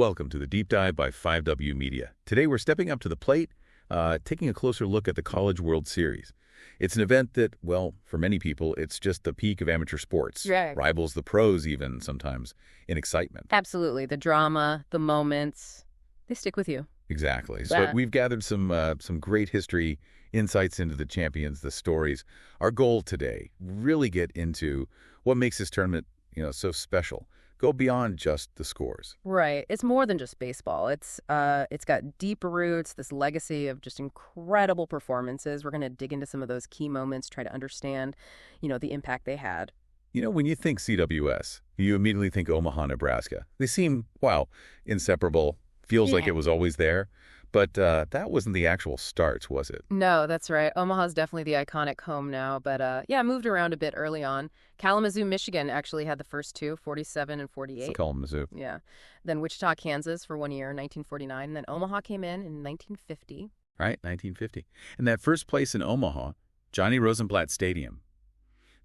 Welcome to the Deep Dive by 5W Media. Today we're stepping up to the plate, taking a closer look at the College World Series. It's an event that, well, for many people, it's just the peak of amateur sports. Right. Rivals the pros even sometimes in excitement. Absolutely. The drama, the moments, they stick with you. Exactly. So Yeah. we've gathered some great history, insights into the champions, the stories. Our goal today, really get into what makes this tournament, so special. Go beyond just the scores. Right. It's more than just baseball. It's got deep roots, this legacy of just incredible performances. We're going to dig into some of those key moments, try to understand, the impact they had. When you think CWS, you immediately think Omaha, Nebraska. They seem, wow, inseparable. Feels like Yeah. it was always there. But that wasn't the actual start, was it? No, that's right. Omaha's definitely the iconic home now, but moved around a bit early on. Kalamazoo, Michigan actually had the first two, 47 and It's 48. Kalamazoo. Yeah. Then Wichita, Kansas for 1 year, 1949. And then Omaha came in 1950. Right, 1950. And that first place in Omaha, Johnny Rosenblatt Stadium.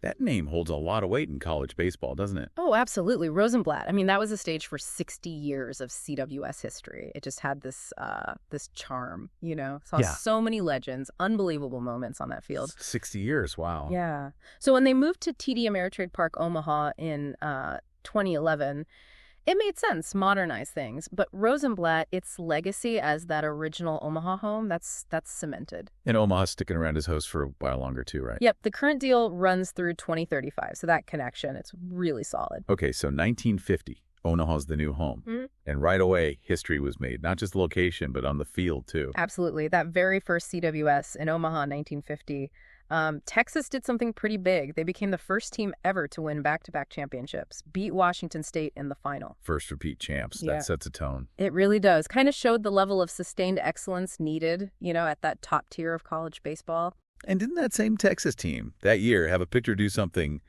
That name holds a lot of weight in college baseball, doesn't it? Oh, absolutely. Rosenblatt. I mean, that was a stage for 60 years of CWS history. It just had this charm, Saw Yeah. so many legends, unbelievable moments on that field. 60 years, wow. Yeah. So when they moved to TD Ameritrade Park, Omaha in 2011, it made sense, modernize things. But Rosenblatt, its legacy as that original Omaha home, that's cemented. And Omaha's sticking around as host for a while longer too, right? Yep. The current deal runs through 2035. So that connection, it's really solid. Okay, so 1950, Omaha's the new home. Mhm. And right away, history was made, not just the location, but on the field too. Absolutely. That very first CWS in Omaha in 1950, Texas did something pretty big. They became the first team ever to win back-to-back championships, beat Washington State in the final. First repeat champs, Yeah. that sets a tone. It really does. Kind of showed the level of sustained excellence needed, at that top tier of college baseball. And didn't that same Texas team that year have a pitcher do something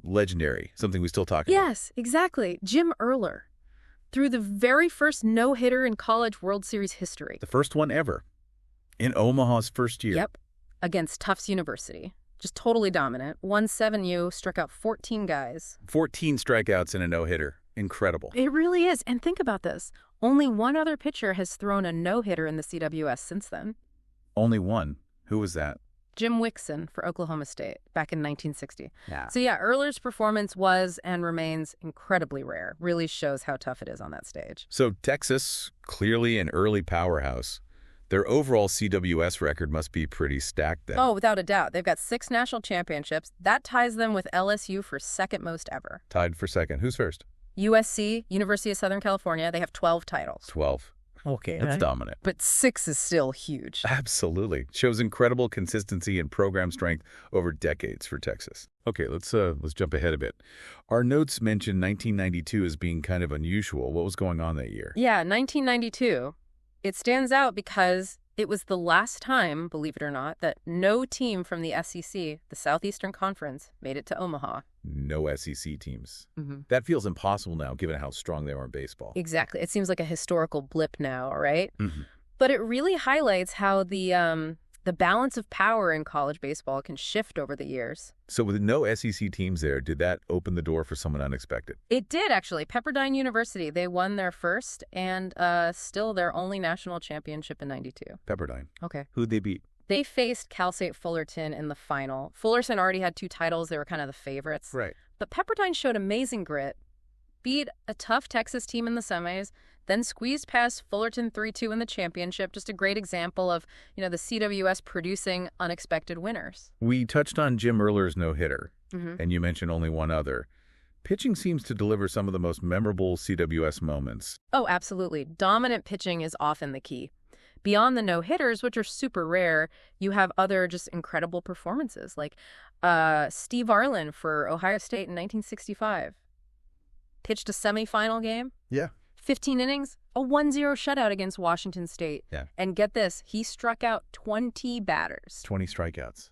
legendary, something we still talk about? Yes, exactly. Jim Erler threw the very first no-hitter in College World Series history. The first one ever in Omaha's first year. Yep. Against Tufts University. Just totally dominant. Won 7U, struck out 14 guys. 14 strikeouts and a no-hitter. Incredible. It really is. And think about this. Only one other pitcher has thrown a no-hitter in the CWS since then. Only one. Who was that? Jim Wixon for Oklahoma State back in 1960. Yeah. So yeah, Erler's performance was and remains incredibly rare. Really shows how tough it is on that stage. So Texas, clearly an early powerhouse. Their overall CWS record must be pretty stacked then. Oh, without a doubt. They've got 6 national championships. That ties them with LSU for second most ever. Tied for second. Who's first? USC, University of Southern California, they have 12 titles. 12. Okay. That's dominant. But 6 is still huge. Absolutely. Shows incredible consistency and program strength over decades for Texas. Okay, let's jump ahead a bit. Our notes mentioned 1992 as being kind of unusual. What was going on that year? Yeah, 1992. It stands out because it was the last time, believe it or not, that no team from the SEC, the Southeastern Conference, made it to Omaha. No SEC teams. Mm-hmm. That feels impossible now, given how strong they are in baseball. Exactly. It seems like a historical blip now, right? Mm-hmm. But it really highlights how the balance of power in college baseball can shift over the years. So with no SEC teams there, did that open the door for someone unexpected? It did, actually. Pepperdine University, they won their first and still their only national championship in 92. Pepperdine. Okay. Who'd they beat? They faced Cal State Fullerton in the final. Fullerton already had 2 titles. They were kind of the favorites. Right. But Pepperdine showed amazing grit, beat a tough Texas team in the semis, then squeezed past Fullerton 3-2 in the championship. Just a great example of, the CWS producing unexpected winners. We touched on Jim Erler's no-hitter, Mm-hmm. and you mentioned only one other. Pitching seems to deliver some of the most memorable CWS moments. Oh, absolutely. Dominant pitching is often the key. Beyond the no-hitters, which are super rare, you have other just incredible performances, like Steve Arlen for Ohio State in 1965. Pitched a semifinal game. Yeah. 15 innings, a 1-0 shutout against Washington State. Yeah. And get this, he struck out 20 batters. 20 strikeouts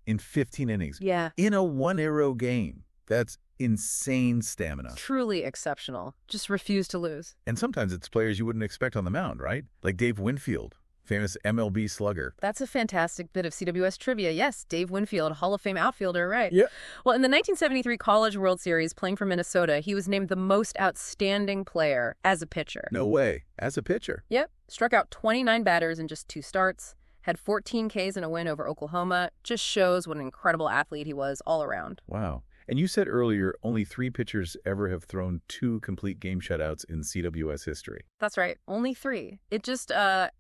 in 15 innings. Yeah. In a 1-0 game. That's insane stamina. Truly exceptional. Just refused to lose. And sometimes it's players you wouldn't expect on the mound, right? Like Dave Winfield, famous MLB slugger. That's a fantastic bit of CWS trivia. Yes, Dave Winfield, Hall of Fame outfielder, right? Yeah. Well, in the 1973 College World Series, playing for Minnesota, he was named the most outstanding player as a pitcher. No way. As a pitcher. Yep. Struck out 29 batters in just 2 starts. Had 14 Ks in a win over Oklahoma. Just shows what an incredible athlete he was all around. Wow. And you said earlier only 3 pitchers ever have thrown 2 complete game shutouts in CWS history. That's right. Only 3. It just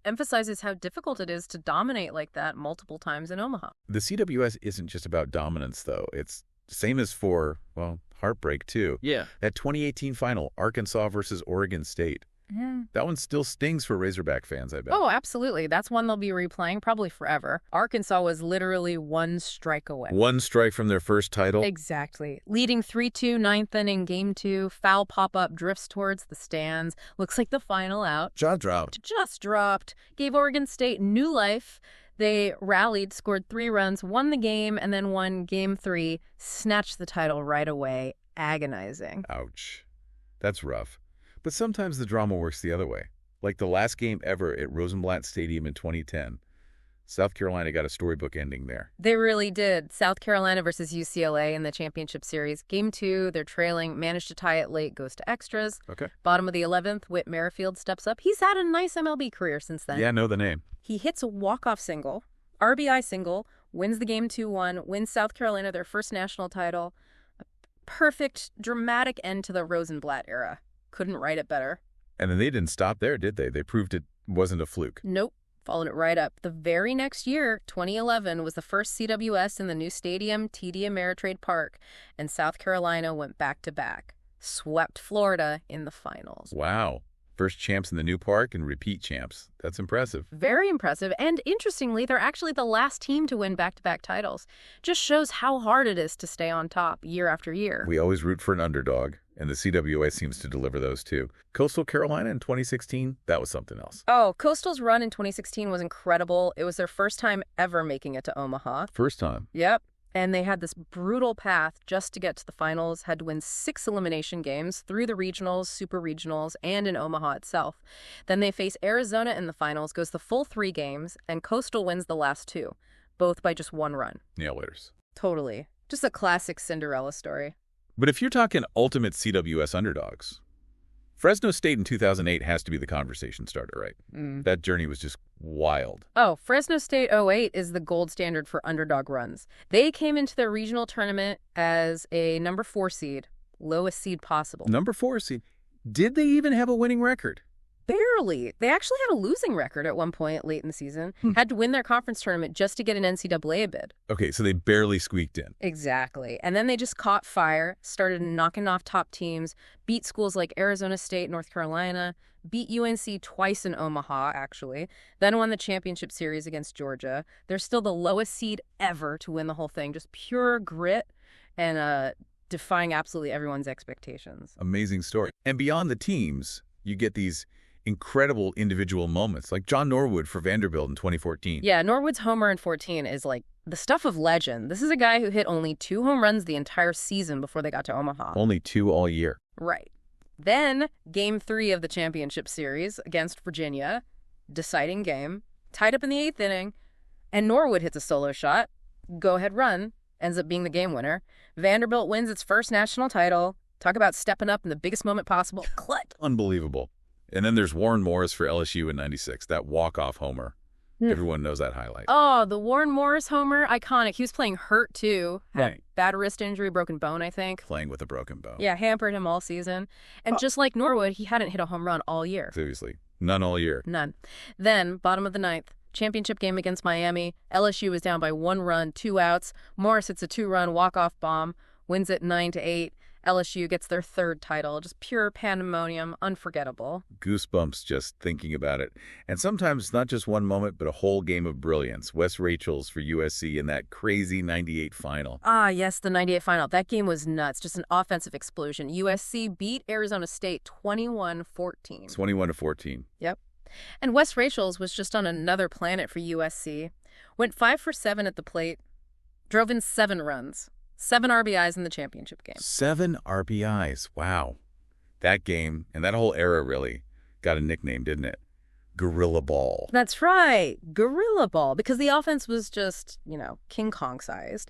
emphasizes how difficult it is to dominate like that multiple times in Omaha. The CWS isn't just about dominance, though. It's same as for, well, heartbreak, too. Yeah. That 2018 final, Arkansas versus Oregon State. Yeah. That one still stings for Razorback fans, I bet. Oh, absolutely. That's one they'll be replaying probably forever. Arkansas was literally 1 strike away. 1 strike from their first title. Exactly. Leading 3-2, 9th inning, game 2. Foul pop-up, drifts towards the stands. Looks like the final out. Jaw dropped. Just dropped. Gave Oregon State new life. They rallied, scored 3 runs, won the game, and then won game 3. Snatched the title right away. Agonizing. Ouch. That's rough. But sometimes the drama works the other way. Like the last game ever at Rosenblatt Stadium in 2010. South Carolina got a storybook ending there. They really did. South Carolina versus UCLA in the championship series. Game 2, they're trailing, managed to tie it late, goes to extras. Okay. Bottom of the 11th, Whit Merrifield steps up. He's had a nice MLB career since then. Yeah, know the name. He hits a walk-off single, RBI single, wins the game 2-1, wins South Carolina their first national title. A perfect, dramatic end to the Rosenblatt era. Couldn't write it better. And then they didn't stop there, did they? They proved it wasn't a fluke. Nope. Followed it right up. The very next year, 2011, was the first CWS in the new stadium, TD Ameritrade Park, and South Carolina went back-to-back. Swept Florida in the finals. Wow. First champs in the new park and repeat champs. That's impressive. Very impressive. And interestingly, they're actually the last team to win back-to-back titles. Just shows how hard it is to stay on top year after year. We always root for an underdog, and the CWS seems to deliver those too. Coastal Carolina in 2016, that was something else. Oh, Coastal's run in 2016 was incredible. It was their first time ever making it to Omaha. First time. Yep. And they had this brutal path just to get to the finals, had to win 6 elimination games through the regionals, super regionals, and in Omaha itself. Then they face Arizona in the finals, goes the full 3 games, and Coastal wins the last 2, both by just 1 run. Nail-hitters. Totally. Just a classic Cinderella story. But if you're talking ultimate CWS underdogs, Fresno State in 2008 has to be the conversation starter, right? That journey was just wild. Oh, Fresno State '08 is the gold standard for underdog runs. They came into their regional tournament as a number 4 seed, lowest seed possible. Number 4 seed. Did they even have a winning record? Barely. They actually had a losing record at one point late in the season. Had to win their conference tournament just to get an NCAA bid. Okay, so they barely squeaked in. Exactly. And then they just caught fire, started knocking off top teams, beat schools like Arizona State, North Carolina, beat UNC twice in Omaha, actually, then won the championship series against Georgia. They're still the lowest seed ever to win the whole thing. Just pure grit and defying absolutely everyone's expectations. Amazing story. And beyond the teams, you get these incredible individual moments, like John Norwood for Vanderbilt in 2014. Yeah, Norwood's homer in 14 is like the stuff of legend. This is a guy who hit only 2 home runs the entire season before they got to Omaha. Only 2 all year. Right. Then, game 3 of the championship series against Virginia, deciding game, tied up in the 8th inning, and Norwood hits a solo shot, go-ahead run, ends up being the game winner. Vanderbilt wins its first national title. Talk about stepping up in the biggest moment possible. Clutch. Unbelievable. And then there's Warren Morris for LSU in 96, that walk-off homer. Everyone knows that highlight. Oh, the Warren Morris homer, iconic. He was playing hurt, too. Had Right. bad wrist injury, broken bone, I think. Playing with a broken bone. Yeah, hampered him all season. And just like Norwood, he hadn't hit a home run all year. Seriously. None all year. None. Then, bottom of the 9th, championship game against Miami. LSU was down by 1 run, 2 outs. Morris hits a 2-run walk-off bomb, wins it 9-8. LSU gets their 3rd title. Just pure pandemonium, unforgettable. Goosebumps just thinking about it. And sometimes not just one moment, but a whole game of brilliance. Wes Rachels for USC in that crazy 98 final. Ah, yes, the 98 final. That game was nuts. Just an offensive explosion. USC beat Arizona State 21-14. 21-14. Yep. And Wes Rachels was just on another planet for USC. Went 5 for 7 at the plate. Drove in 7 runs. 7 RBIs in the championship game. 7 RBIs. Wow. That game, and that whole era really, got a nickname, didn't it? Gorilla ball. That's right, gorilla ball, because the offense was just, King Kong-sized.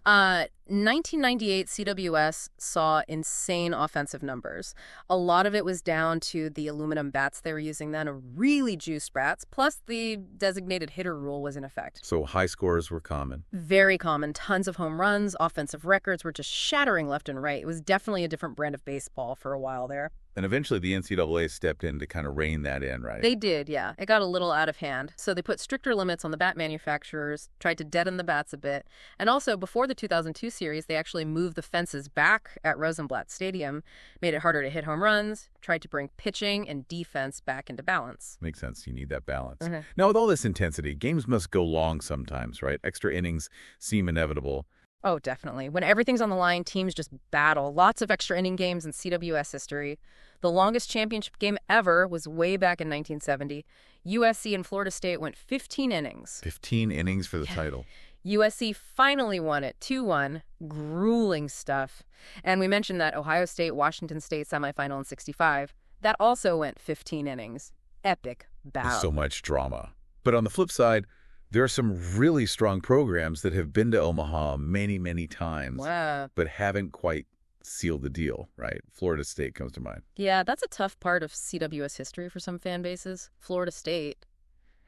1998 CWS saw insane offensive numbers. A lot of it was down to the aluminum bats they were using then, really juiced bats, plus the designated hitter rule was in effect. So high scores were common. Very common. Tons of home runs. Offensive records were just shattering left and right. It was definitely a different brand of baseball for a while there. And eventually the NCAA stepped in to kind of rein that in, right? They did, yeah. It got a little out of hand. So they put stricter limits on the bat manufacturers, tried to deaden the bats a bit. And also, before the 2002 series, they actually moved the fences back at Rosenblatt Stadium, made it harder to hit home runs, tried to bring pitching and defense back into balance. Makes sense. You need that balance. Now, with all this intensity, games must go long sometimes, right? Extra innings seem inevitable. Oh, definitely. When everything's on the line, teams just battle. Lots of extra inning games in CWS history. The longest championship game ever was way back in 1970. USC and Florida State went 15 innings. 15 innings for the title. USC finally won it, 2-1. Grueling stuff. And we mentioned that Ohio State-Washington State semifinal in 65. That also went 15 innings. Epic battle. So much drama. But on the flip side, there are some really strong programs that have been to Omaha many, many times, but haven't quite sealed the deal, right? Florida State comes to mind. Yeah, that's a tough part of CWS history for some fan bases. Florida State.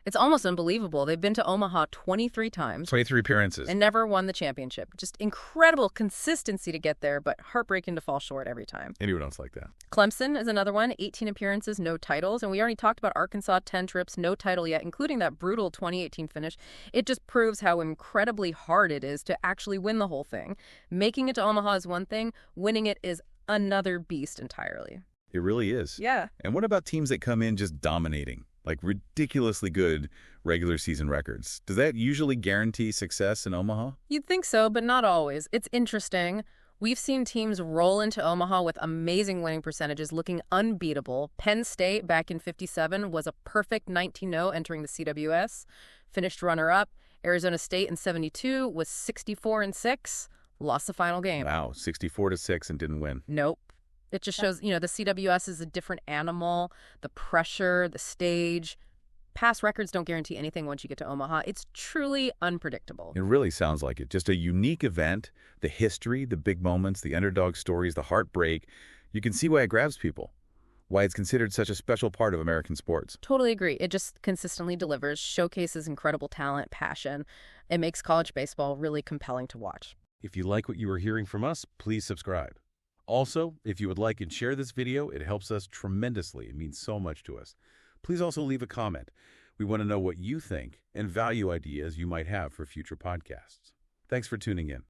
It's almost unbelievable. They've been to Omaha 23 times. 23 appearances. And never won the championship. Just incredible consistency to get there, but heartbreaking to fall short every time. Anyone else like that? Clemson is another one. 18 appearances, no titles. And we already talked about Arkansas, 10 trips, no title yet, including that brutal 2018 finish. It just proves how incredibly hard it is to actually win the whole thing. Making it to Omaha is one thing. Winning it is another beast entirely. It really is. Yeah. And what about teams that come in just dominating? Like ridiculously good regular season records. Does that usually guarantee success in Omaha? You'd think so, but not always. It's interesting. We've seen teams roll into Omaha with amazing winning percentages, looking unbeatable. Penn State back in '57 was a perfect 19-0 entering the CWS, finished runner-up. Arizona State in '72 was 64-6, lost the final game. Wow, 64-6 and didn't win. Nope. It just shows, the CWS is a different animal, the pressure, the stage. Past records don't guarantee anything once you get to Omaha. It's truly unpredictable. It really sounds like it. Just a unique event, the history, the big moments, the underdog stories, the heartbreak. You can see why it grabs people, why it's considered such a special part of American sports. Totally agree. It just consistently delivers, showcases incredible talent, passion. It makes college baseball really compelling to watch. If you like what you are hearing from us, please subscribe. Also, if you would like and share this video, it helps us tremendously. It means so much to us. Please also leave a comment. We want to know what you think and value ideas you might have for future podcasts. Thanks for tuning in.